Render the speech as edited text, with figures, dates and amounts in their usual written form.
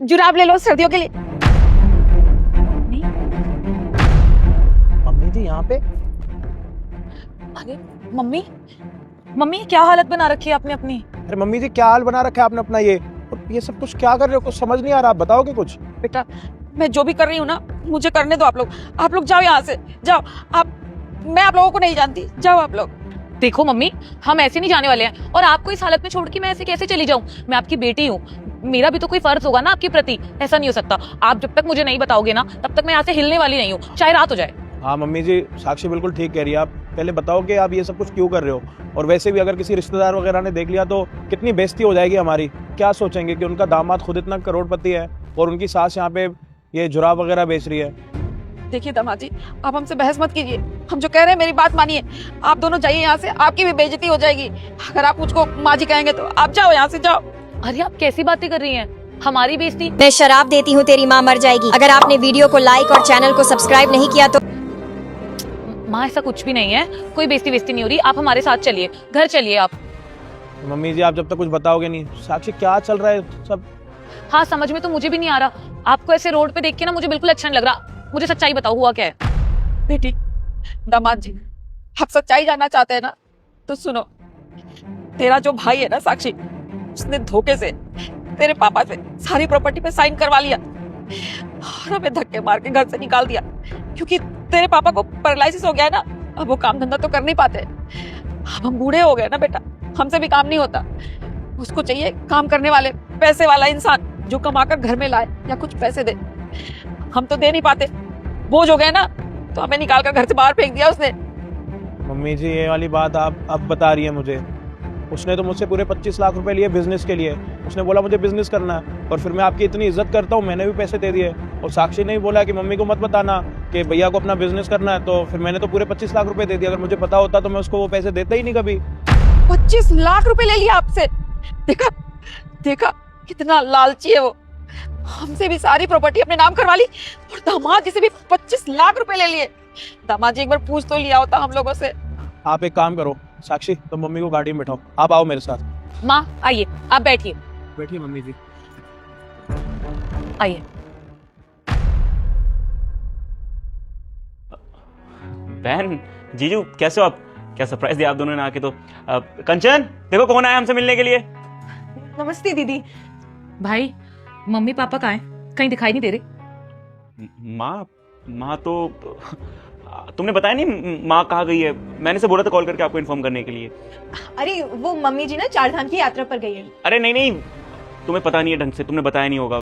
जुराब ले लो सर्दियों के लिए। मम्मी जी यहाँ पे? अरे मम्मी, मम्मी क्या हालत बना रखी है आपने अपनी। अरे मम्मी जी क्या हाल बना रखा है आपने अपना ये सब कुछ क्या कर रहे हो? कुछ समझ नहीं आ रहा, आप बताओगे कुछ? बेटा मैं जो भी कर रही हूँ ना, मुझे करने दो। आप लोग जाओ यहाँ से, जाओ आप। मैं आप लोगों को नहीं जानती, जाओ आप लोग। देखो मम्मी, हम ऐसे नहीं जाने वाले हैं, और आपको इस हालत में छोड़ के मैं ऐसे कैसे चली जाऊं? मैं आपकी बेटी हूँ, मेरा भी तो कोई फर्ज होगा ना आपके प्रति। ऐसा नहीं हो सकता। आप जब तक मुझे नहीं बताओगे ना, तब तक मैं यहाँ से हिलने वाली नहीं हूँ, चाहे रात हो जाए। हाँ मम्मी जी, साक्षी बिल्कुल ठीक कह रही है। आप पहले बताओ कि आप ये सब कुछ क्यों कर रहे हो, और वैसे भी अगर किसी रिश्तेदार वगैरह ने देख लिया तो कितनी बेइज्जती हो जाएगी हमारी। क्या सोचेंगे कि उनका दामाद खुद इतना करोड़पति है और उनकी सास यहाँ पे ये जुराब वगैरह बेच रही है। देखिए दामाद जी, आप हमसे बहस मत कीजिए। हम जो कह रहे हैं मेरी बात मानिए। आप दोनों जाइए यहाँ से, आपकी भी बेइज्जती हो जाएगी। अगर आप मुझको माँ जी कहेंगे तो आप जाओ यहाँ से, जाओ। अरे आप कैसी बातें कर रही हैं? हमारी बेइज्जती? मैं शराब देती हूँ तेरी माँ मर जाएगी। अगर आपने वीडियो को लाइक और चैनल को सब्सक्राइब नहीं किया तो। माँ ऐसा कुछ भी नहीं है, कोई बेइज्जती नहीं हो रही। आप हमारे साथ चलिए, घर चलिए आप। मम्मी जी आप जब तक कुछ बताओगे नहीं। साक्षी क्या चल रहा है सब? हाँ समझ में तो मुझे भी नहीं आ रहा। आपको ऐसे रोड पे देख के ना मुझे बिल्कुल अच्छा नहीं लग रहा। मुझे सच्चाई बताओ, हुआ क्या है? बेटी, दामाद जी, आप सच्चाई जानना चाहते हैं ना, तो सुनो। तेरा जो भाई है ना साक्षी, उसने धोखे से तेरे पापा से सारी प्रॉपर्टी पे साइन करवा लिया और हमें धक्के मार के घर से निकाल दिया। क्योंकि तेरे पापा को पैरालिसिस हो गया है ना, अब वो काम धंधा तो कर नहीं पाते। अब हम बूढ़े हो गए ना बेटा, हमसे भी काम नहीं होता। उसको चाहिए काम करने वाले, पैसे वाला इंसान जो कमाकर घर में लाए या कुछ पैसे दे। हम तो दे नहीं पाते, बोझ हो गए ना, तो हमें निकाल कर घर से बाहर फेंक दिया उसने। मम्मी जी ये वाली बात आप अब बता रही है मुझे। उसने तो मुझसे पूरे 25 लाख रुपए लिए बिजनेस के लिए। उसने बोला मुझे बिजनेस करना है, और फिर मैं आपकी इतनी इज्जत करता हूँ, मैंने भी पैसे दे दिए। और साक्षी ने भी बोला कि मम्मी को मत बताना कि भैया को अपना बिजनेस करना है, तो फिर मैंने तो पूरे 25 लाख रुपए दे दिए। अगर मुझे पता होता तो मैं उसको वो पैसे देता ही नहीं कभी। 25 लाख रुपए ले लिया आपसे। देखा देखा कितना लालची है वो। हमसे भी सारी प्रॉपर्टी अपने नाम करवा ली, और दामाद जी से भी 25 लाख रुपए ले लिए। दामाद जी एक बार पूछ तो लिया होता हम लोगों से। आप एक काम करो साक्षी, तो मम्मी को गाड़ी में बैठाओ, आप आओ मेरे साथ। माँ आइए, आप बैठिए। बैठिए मम्मी जी। आइए। बहन, जीजू कैसे हो आप? क्या सरप्राइज दिया आप दोनों ने आके तो। कंचन देखो कौन आया हमसे मिलने के लिए। नमस्ते दीदी। भाई मम्मी पापा कहाँ हैं? कहीं दिखाई नहीं दे रहे। माँ तो तुमने बताया नहीं माँ कहाँ गई है? मैंने से बोला था कॉल करके आपको इन्फॉर्म करने के लिए। अरे वो मम्मी जी ना चारधाम की यात्रा पर गई है। अरे नहीं, तुम्हें पता नहीं है ढंग से, तुमने बताया नहीं होगा।